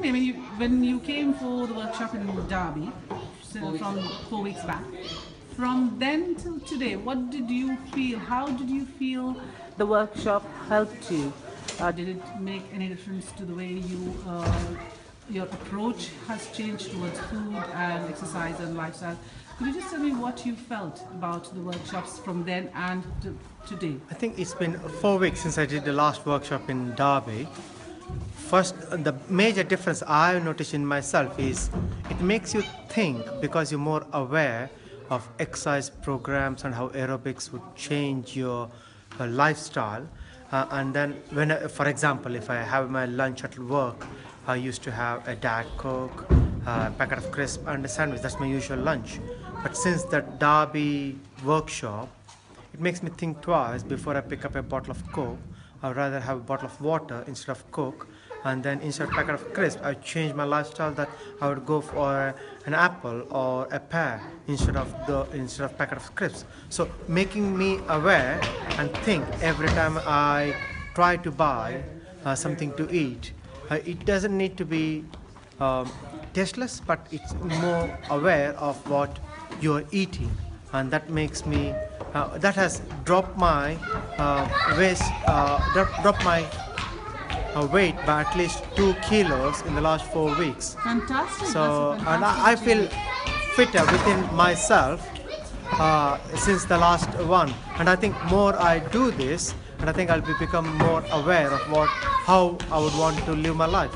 me, I mean, when you came for the workshop in Derby, so from 4 weeks back, from then till today, what did you feel? How did you feel the workshop helped you? Did it make any difference to the way your approach has changed towards food and exercise and lifestyle? Could you just tell me what you felt about the workshops from then and today? I think it's been 4 weeks since I did the last workshop in Derby. First, the major difference I noticed in myself is it makes you think because you're more aware of exercise programs and how aerobics would change your lifestyle. And then, for example, if I have my lunch at work, I used to have a Diet Coke, a packet of crisp, and a sandwich. That's my usual lunch. But since the Derby workshop, it makes me think twice before I pick up a bottle of Coke. I'd rather have a bottle of water instead of Coke. And then instead of a packet of crisp, I changed my lifestyle that I would go for an apple or a pear instead of packet of crisps. So making me aware and think every time I try to buy something to eat. It doesn't need to be tasteless, but it's more aware of what you're eating, and that makes me that has dropped my weight by at least 2 kilos in the last 4 weeks. Fantastic. So, That's a and fantastic I feel fitter within myself since the last one. And I think more I do this, and I think I'll become more aware of how I would want to live my life.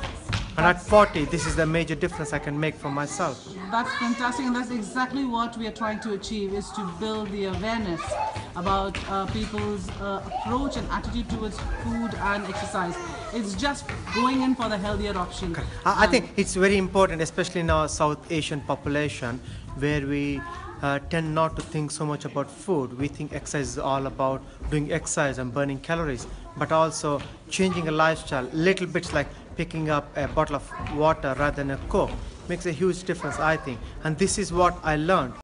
And at 40, this is the major difference I can make for myself. That's fantastic, and that's exactly what we are trying to achieve, is to build the awareness about people's approach and attitude towards food and exercise. It's just going in for the healthier option. I think it's very important, especially in our South Asian population, where we tend not to think so much about food. We think exercise is all about doing exercise and burning calories, but also changing a lifestyle. Little bits like picking up a bottle of water rather than a Coke makes a huge difference, I think. And this is what I learned.